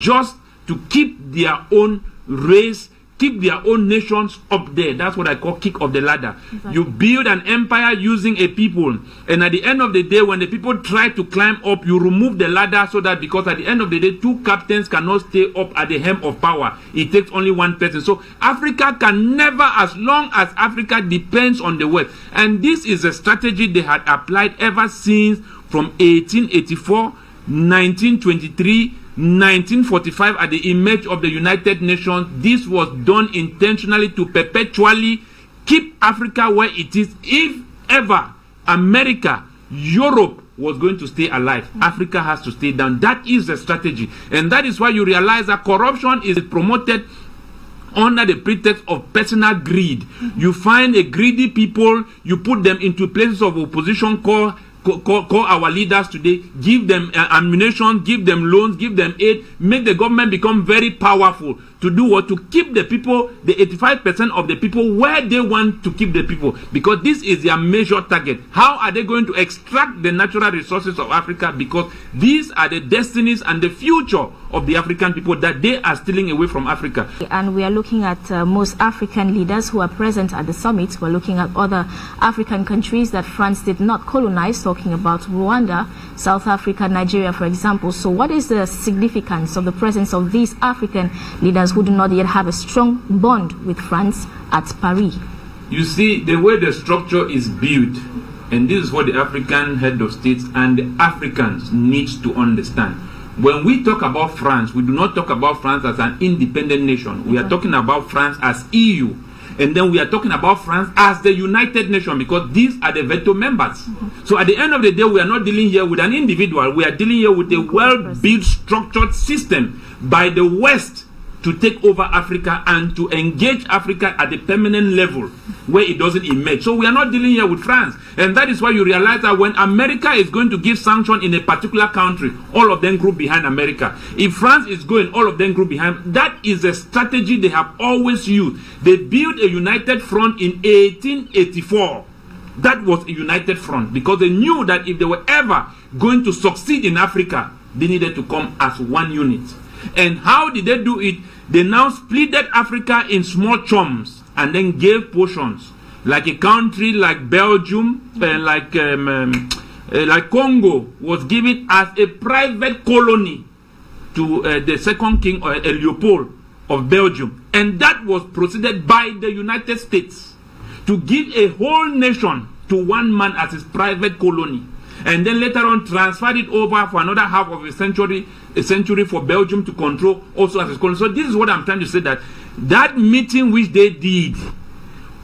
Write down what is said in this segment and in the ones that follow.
just to keep their own race, keep their own nations up there. That's what I call kick of the ladder. Exactly. You build an empire using a people, and at the end of the day, when the people try to climb up, you remove the ladder, so that, because at the end of the day, two captains cannot stay up at the hem of power. It takes only one person. So Africa can never, as long as Africa depends on the West. And this is a strategy they had applied ever since from 1884, 1923, 1945 at the image of the United Nations. This was done intentionally to perpetually keep Africa where it is. If ever America, Europe was going to stay alive, Africa has to stay down. That is the strategy. And that is why you realize that corruption is promoted under the pretext of personal greed. You find a greedy people, you put them into places of opposition, call our leaders today, give them ammunition, give them loans, give them aid, make the government become very powerful. To do what? To keep the people, the 85% of the people, where they want to keep the people. Because this is their major target. How are they going to extract the natural resources of Africa? Because these are the destinies and the future of the African people that they are stealing away from Africa. And we are looking at most African leaders who are present at the summit. We're looking at other African countries that France did not colonize, talking about Rwanda, South Africa, Nigeria, for example. So what is the significance of the presence of these African leaders who do not yet have a strong bond with France at Paris? You see, the way the structure is built, and this is what the African head of states and the Africans need to understand. When we talk about France, we do not talk about France as an independent nation. We are talking about France as EU. And then we are talking about France as the United Nations, because these are the veto members. So at the end of the day, we are not dealing here with an individual. We are dealing here with a well-built, structured system by the West to take over Africa and to engage Africa at the permanent level where it doesn't emerge. So we are not dealing here with France. And that is why you realize that when America is going to give sanction in a particular country, all of them group behind America. If France is going, all of them group behind. That is a strategy they have always used. They built a united front in 1884. That was a united front, because they knew that if they were ever going to succeed in Africa, they needed to come as one unit. And how did they do it? They now splitted Africa in small chunks and then gave portions. Like a country like Belgium, like Congo was given as a private colony to the second king, Leopold of Belgium. And that was proceeded by the United States to give a whole nation to one man as his private colony. And then later on transferred it over for another half of a century for Belgium to control also as a colony. So this is what I'm trying to say, that that meeting which they did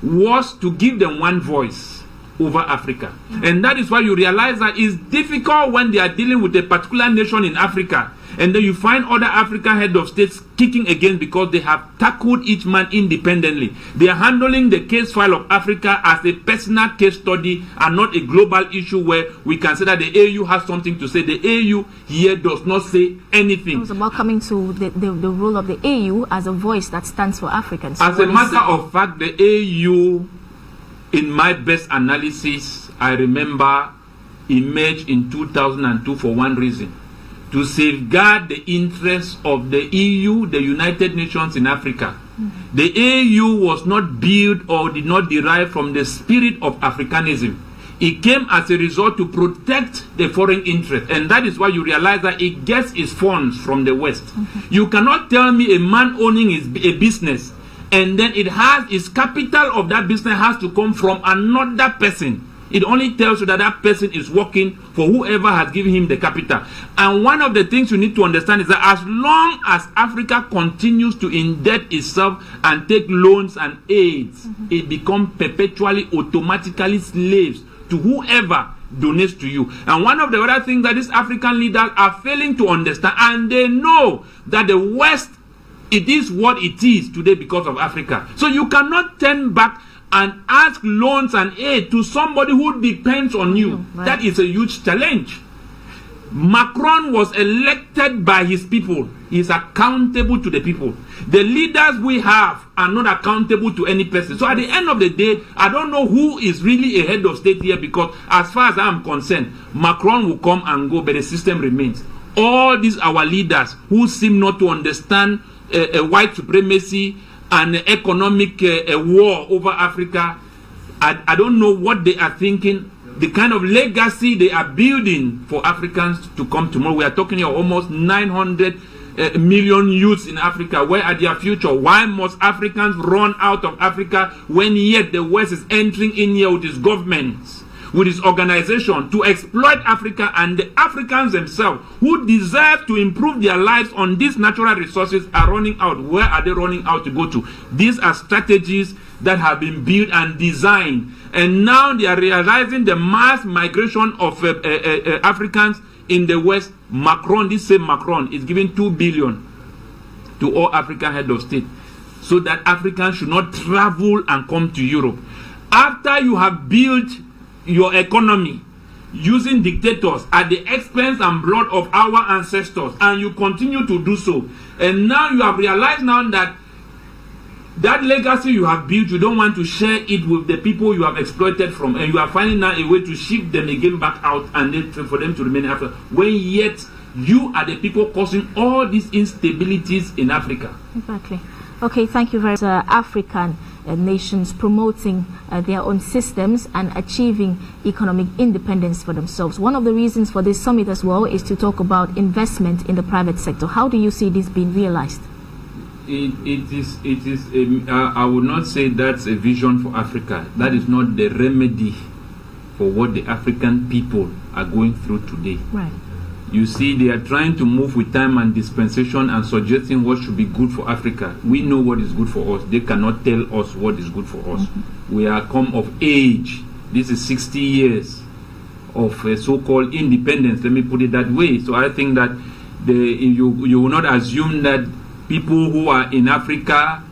was to give them one voice over Africa. And that is why you realize that it's difficult when they are dealing with a particular nation in Africa, and then you find other African head of states kicking against, because they have tackled each man independently. They are handling the case file of Africa as a personal case study and not a global issue where we can say that the AU has something to say. The AU here does not say anything. It was about coming to the role of the AU as a voice that stands for Africans. As a matter of fact, the AU, in my best analysis, I remember, emerged in 2002 for one reason: to safeguard the interests of the EU, the United Nations in Africa. The AU was not built or did not derive from the spirit of Africanism. It came as a result to protect the foreign interest. And that is why you realize that it gets its funds from the West. You cannot tell me a man owning a business and then it has its capital of that business has to come from another person. It only tells you that that person is working for whoever has given him the capital. And one of the things you need to understand is that as long as Africa continues to indebt itself and take loans and aids, it becomes perpetually, automatically slaves to whoever donates to you. And one of the other things that these African leaders are failing to understand, and they know that the West, it is what it is today because of Africa. So you cannot turn back and ask loans and aid to somebody who depends on you. Right. That is a huge challenge. Macron was elected by his people. He is accountable to the people. The leaders we have are not accountable to any person. So at the end of the day, I don't know who is really a head of state here, because as far as I am concerned, Macron will come and go, but the system remains. all these our leaders who seem not to understand white supremacy and economic war over Africa, I don't know what they are thinking. The kind of legacy they are building for Africans to come tomorrow. We are talking here almost 900 million youths in Africa. Where are their future? Why must Africans run out of Africa when yet the West is entering in here with its governments, with its organization to exploit Africa, and the Africans themselves who deserve to improve their lives on these natural resources are running out? Where are they running out to go to? These are strategies that have been built and designed, and now they are realizing the mass migration of Africans in the West. Macron, this same Macron, is giving 2 billion to all African head of state so that Africans should not travel and come to Europe. After you have built your economy using dictators at the expense and blood of our ancestors, and you continue to do so, and now you have realized now that that legacy you have built, you don't want to share it with the people you have exploited from, and you are finding now a way to shift them again back out and then for them to remain in Africa, when yet you are the people causing all these instabilities in Africa. Exactly. Okay, thank you very much. African nations promoting their own systems and achieving economic independence for themselves. One of the reasons for this summit as well is to talk about investment in the private sector. How do you see this being realized? It is I would not say that's a vision for Africa. That is not the remedy for what the African people are going through today. Right. You see, they are trying to move with time and dispensation and suggesting what should be good for Africa. We know what is good for us. They cannot tell us what is good for us. Mm-hmm. We are come of age. This is 60 years of so-called independence. Let me put it that way. So I think that you will not assume that people who are in Africa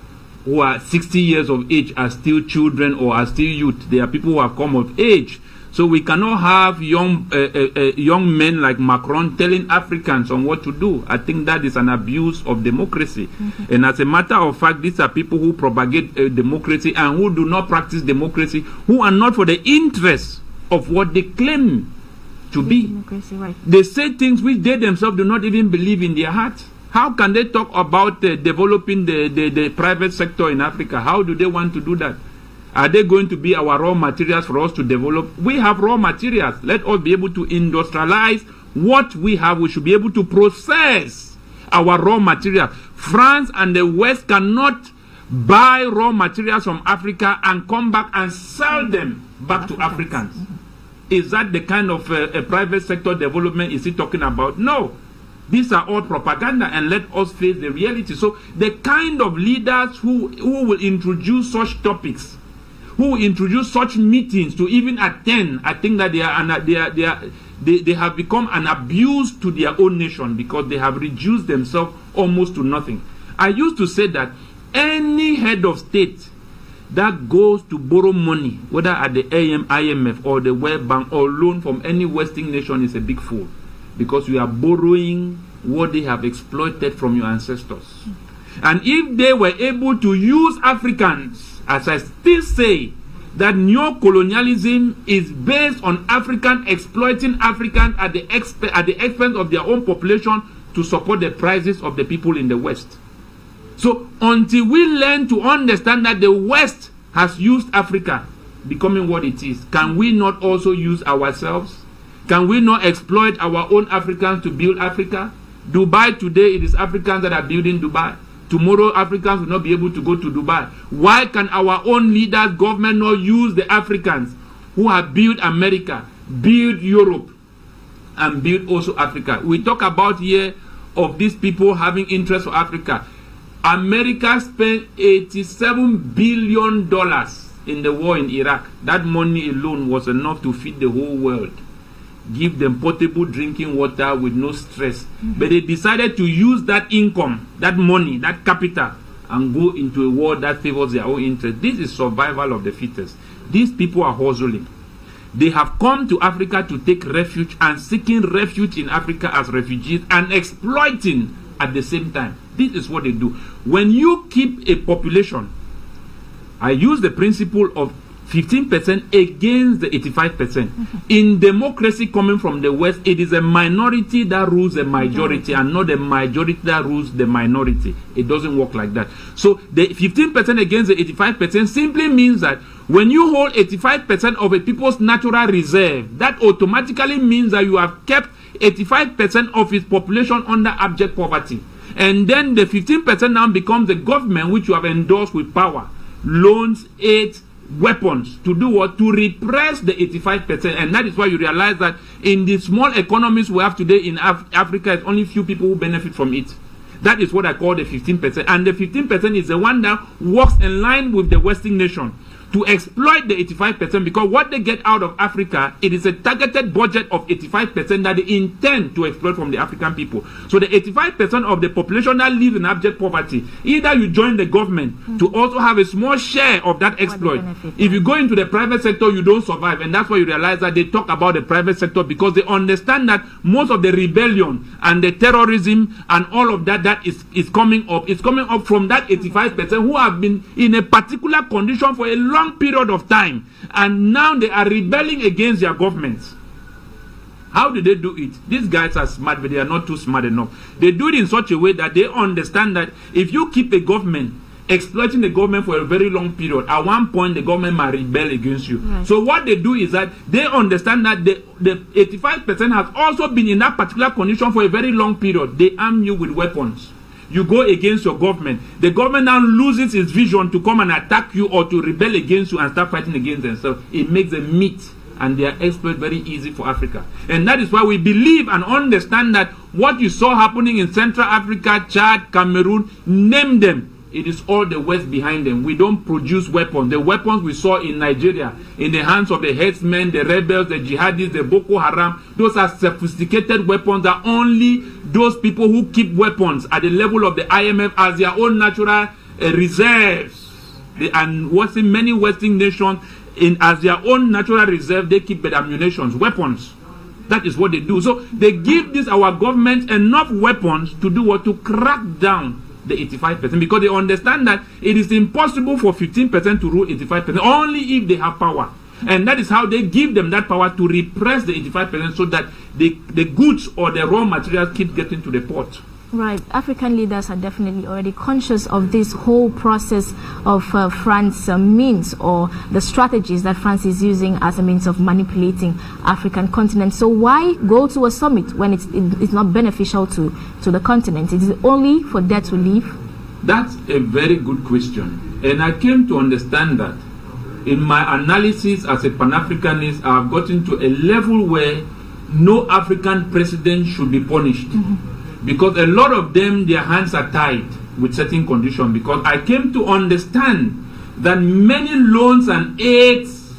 who are 60 years of age are still children or are still youth. They are people who have come of age. So we cannot have young men like Macron telling Africans on what to do. I think that is an abuse of democracy. Mm-hmm. And as a matter of fact, these are people who propagate democracy and who do not practice democracy, who are not for the interests of what they claim to be. Democracy, right. They say things which they themselves do not even believe in their hearts. How can they talk about developing the private sector in Africa? How do they want to do that? Are they going to be our raw materials for us to develop? We have raw materials. Let us be able to industrialize what we have. We should be able to process our raw material. France and the West cannot buy raw materials from Africa and come back and sell them back to Africans. Is that the kind of a private sector development is he talking about? No. These are all propaganda, and let us face the reality. So the kind of leaders who will introduce such topics, who introduce such meetings to even attend, I think that they have become an abuse to their own nation, because they have reduced themselves almost to nothing. I used to say that any head of state that goes to borrow money, whether at the IMF or the World Bank, or loan from any Western nation, is a big fool, because you are borrowing what they have exploited from your ancestors. And if they were able to use Africans, as I still say, that neo-colonialism is based on African exploiting Africans at the expense of their own population to support the prices of the people in the West. So until we learn to understand that the West has used Africa becoming what it is, can we not also use ourselves? Can we not exploit our own Africans to build Africa? Dubai today, it is Africans that are building Dubai. Tomorrow, Africans will not be able to go to Dubai. Why can our own leaders, government, not use the Africans who have built America, build Europe, and build also Africa? We talk about here of these people having interest for Africa. America spent $87 billion in the war in Iraq. That money alone was enough to feed the whole world, give them portable drinking water with no stress. Mm-hmm. But they decided to use that income, that money, that capital, and go into a war that favors their own interest. This is survival of the fittest. These people are hustling. They have come to Africa to take refuge and seeking refuge in Africa as refugees and exploiting at the same time. This is what they do. When you keep a population, I use the principle of 15% against the 85%. In democracy coming from the West, it is a minority that rules the majority and not the majority that rules the minority. It doesn't work like that. So the 15% against the 85% simply means that when you hold 85% of a people's natural reserve, that automatically means that you have kept 85% of its population under abject poverty. And then the 15% now becomes the government which you have endorsed with power, loans, aid, weapons to do what? To repress the 85%. And that is why you realize that in the small economies we have today in Africa, it's only few people who benefit from it. That is what I call the 15%. And the 15% is the one that works in line with the Western nation to exploit the 85%, because what they get out of Africa, it is a targeted budget of 85% that they intend to exploit from the African people. So the 85% of the population that lives in abject poverty, either you join the government to also have a small share of that exploit. If you go into the private sector, you don't survive. And that's why you realize that they talk about the private sector, because they understand that most of the rebellion and the terrorism and all of that is coming up. It's coming up from that 85% who have been in a particular condition for a long period of time, and now they are rebelling against their governments. How do they do it? These guys are smart, but they are not too smart enough. They do it in such a way that they understand that if you keep a government exploiting the government for a very long period, at one point the government might rebel against you. Right. So what they do is that they understand that the 85% has also been in that particular condition for a very long period. They arm you with weapons. You go against your government. The government now loses its vision to come and attack you or to rebel against you and start fighting against themselves. It makes them meat and their exploit very easy for Africa. And that is why we believe and understand that what you saw happening in Central Africa, Chad, Cameroon, name them, it is all the West behind them. We don't produce weapons. The weapons we saw in Nigeria, in the hands of the headsmen, the rebels, the jihadis, the Boko Haram, those are sophisticated weapons that only those people who keep weapons at the level of the IMF as their own natural reserves. And what's in many Western nations, as their own natural reserve, they keep their ammunition, weapons. That is what they do. So they give our government enough weapons to do what? To crack down the 85%, because they understand that it is impossible for 15% to rule 85%, only if they have power. And that is how they give them that power to repress the 85% so that the goods or the raw materials keep getting to the port. Right. African leaders are definitely already conscious of this whole process of France's means, or the strategies that France is using as a means of manipulating African continent. So why go to a summit when it's not beneficial to the continent? It is only for there to live? That's a very good question. And I came to understand that in my analysis as a Pan-Africanist, I have gotten to a level where no African president should be punished. Because a lot of them, their hands are tied with certain conditions. Because I came to understand that many loans and aids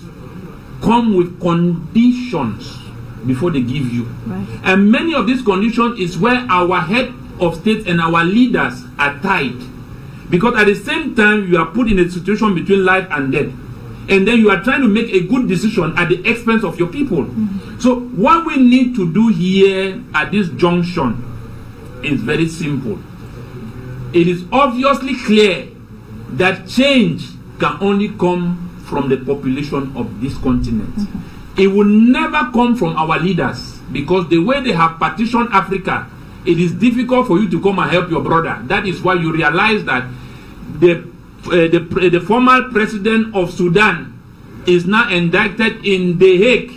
come with conditions before they give you. Right. And many of these conditions is where our head of state and our leaders are tied. Because at the same time, you are put in a situation between life and death. And then you are trying to make a good decision at the expense of your people. So what we need to do here at this junction is very simple. It is obviously clear that change can only come from the population of this continent. It will never come from our leaders, because the way they have partitioned Africa, it is difficult for you to come and help your brother. That is why you realize that the former president of Sudan is now indicted in The Hague.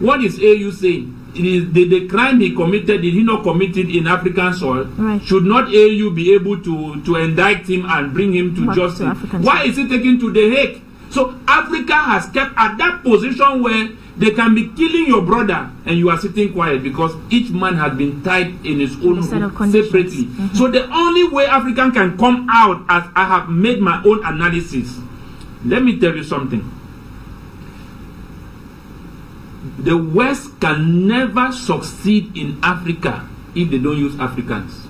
What is AU saying? It is the crime he committed, did he not commit it in African soil? Right. Should not AU be able to indict him and bring him to justice? Why is he taken to The Hague? So Africa has kept at that position where they can be killing your brother and you are sitting quiet, because each man has been tied in his own separately. So the only way Africa can come out, as I have made my own analysis, let me tell you something. The West can never succeed in Africa if they don't use Africans.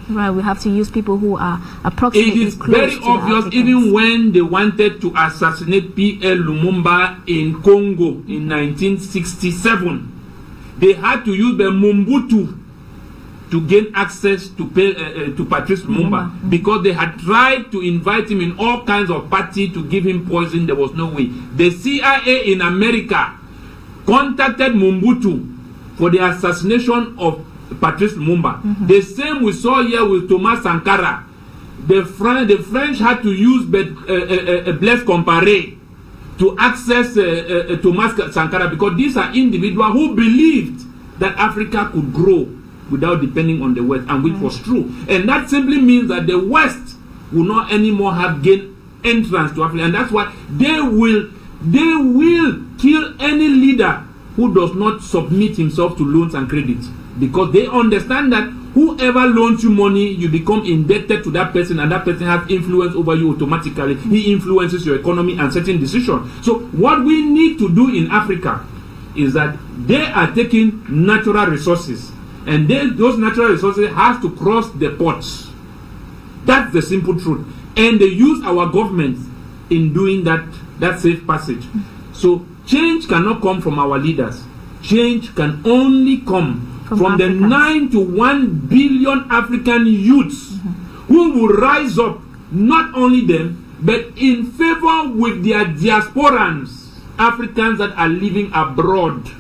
Right, we have to use people who are approximately It is close very to obvious, even when they wanted to assassinate P.L. Lumumba in Congo in 1967, they had to use the Mobutu to gain access to Patrice Lumumba because they had tried to invite him in all kinds of party to give him poison. There was no way. The CIA in America contacted Mobutu for the assassination of Patrice Lumumba. The same we saw here with Thomas Sankara. The French had to use Blaise Compaoré to access Thomas Sankara because these are individuals who believed that Africa could grow without depending on the West, and which was true. And that simply means that the West will not anymore have gained entrance to Africa, and that's why they will kill any leader who does not submit himself to loans and credits, because they understand that whoever loans you money, you become indebted to that person, and that person has influence over you automatically. He influences your economy and certain decisions. So what we need to do in Africa is that they are taking natural resources, and those natural resources have to cross the ports. That's the simple truth. And they use our government in doing that safe passage. So change cannot come from our leaders. Change can only come from the 9 to 1 billion African youths who will rise up, not only them, but in favor with their diasporans, Africans that are living abroad.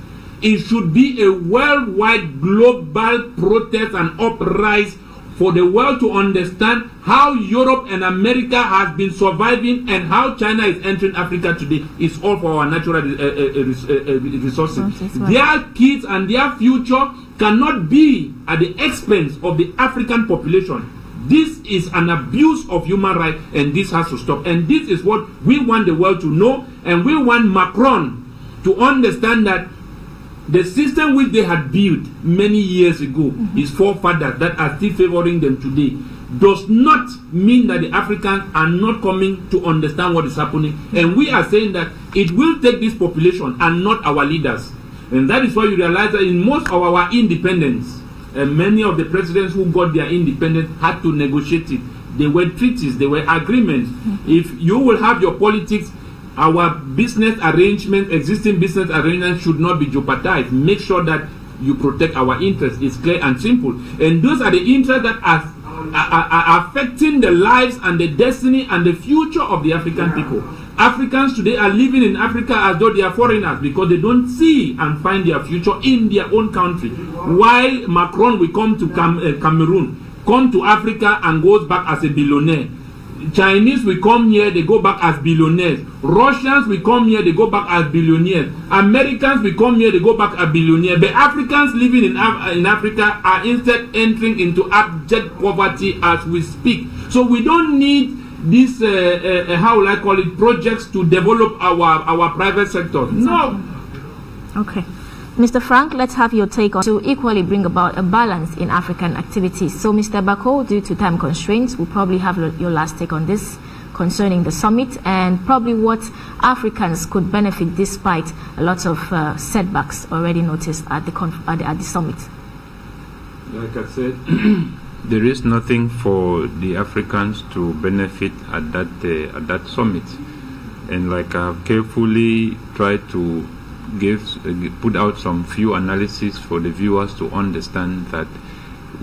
It should be a worldwide global protest and uprising for the world to understand how Europe and America has been surviving and how China is entering Africa today. It's all for our natural resources. Their kids and their future cannot be at the expense of the African population. This is an abuse of human rights, and this has to stop. And this is what we want the world to know, and we want Macron to understand that the system which they had built many years ago, his forefathers that are still favoring them today, does not mean that the Africans are not coming to understand what is happening. And we are saying that it will take this population and not our leaders. And that is why you realize that in most of our independence, many of the presidents who got their independence had to negotiate it. There were treaties, there were agreements. If you will have your politics, our business arrangement, existing business arrangements should not be jeopardized. Make sure that you protect our interests. It's clear and simple. And those are the interests that are affecting the lives and the destiny and the future of the African people. Africans today are living in Africa as though they are foreigners because they don't see and find their future in their own country. While Macron will come to Cameroon, come to Africa and goes back as a billionaire. Chinese will come here, they go back as billionaires. Russians will come here, they go back as billionaires. Americans will come here, they go back as billionaires. But Africans living in Africa are instead entering into abject poverty as we speak. So we don't need these, how will I call it, projects to develop our private sector. No. Okay. Mr. Frank, let's have your take on to equally bring about a balance in African activities. So, Mr. Bako, due to time constraints, we'll probably have your last take on this concerning the summit and probably what Africans could benefit despite a lot of setbacks already noticed at the summit. Like I said, there is nothing for the Africans to benefit at that summit, and like I have carefully tried to put out some few analysis for the viewers to understand that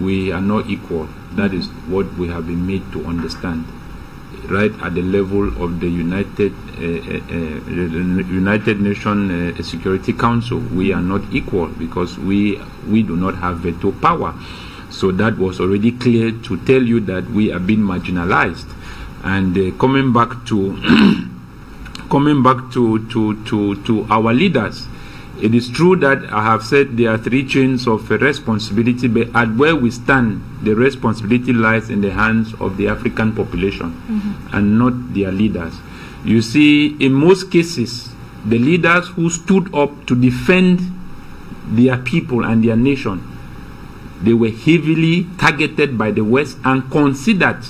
we are not equal. That is what we have been made to understand. Right at the level of the United Nations Security Council, we are not equal because we do not have veto power. So that was already clear to tell you that we are being marginalized. And coming back to to our leaders, it is true that I have said there are three chains of responsibility, but at where we stand, the responsibility lies in the hands of the African population and not their leaders. You see, in most cases, the leaders who stood up to defend their people and their nation, they were heavily targeted by the West and considered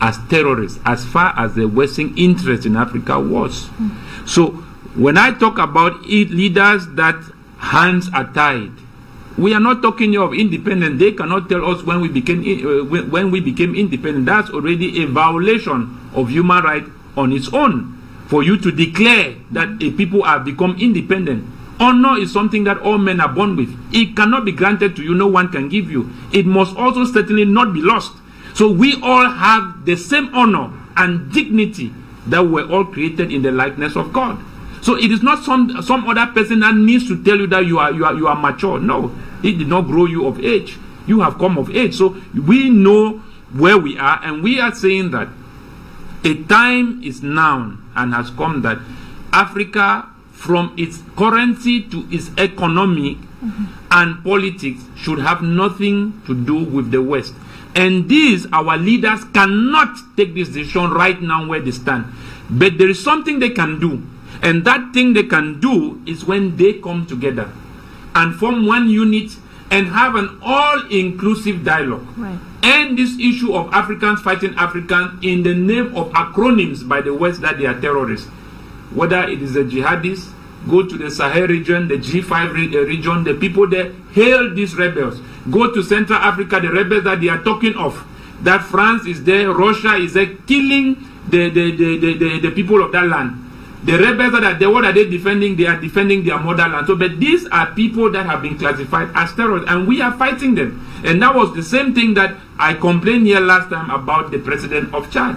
as terrorists as far as the Western interest in Africa was. So when I talk about leaders that hands are tied, we are not talking of independence. They cannot tell us when we became independent. That's already a violation of human rights on its own. For you to declare that a people have become independent Honor is something that all men are born with. It cannot be granted to you, no one can give you. It must also certainly not be lost. So we all have the same honor and dignity that we're all created in the likeness of God. So it is not some other person that needs to tell you that you are mature. No, he did not grow you of age. You have come of age. So we know where we are, and we are saying that a time is now and has come that Africa, from its currency to its economy and politics, should have nothing to do with the West. And these, our leaders cannot take this decision right now where they stand. But there is something they can do. And that thing they can do is when they come together and form one unit and have an all-inclusive dialogue. Right. And this issue of Africans fighting Africans in the name of acronyms by the West that they are terrorists. Whether it is the jihadists, go to the Sahel region, the G5 region, the people there hail these rebels. Go to Central Africa, the rebels that they are talking of, that France is there, Russia is there, killing the people of that land. The rebels that are there, what are they defending? They are defending their motherland. So, but these are people that have been classified as terrorists, and we are fighting them. And that was the same thing that I complained here last time about the president of Chad.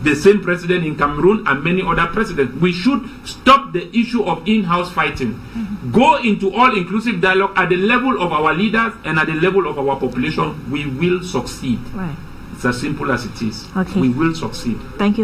The same president in Cameroon and many other presidents. We should stop the issue of in-house fighting. Go into all-inclusive dialogue at the level of our leaders and at the level of our population. We will succeed. Right. It's as simple as it is. Okay. We will succeed. Thank you.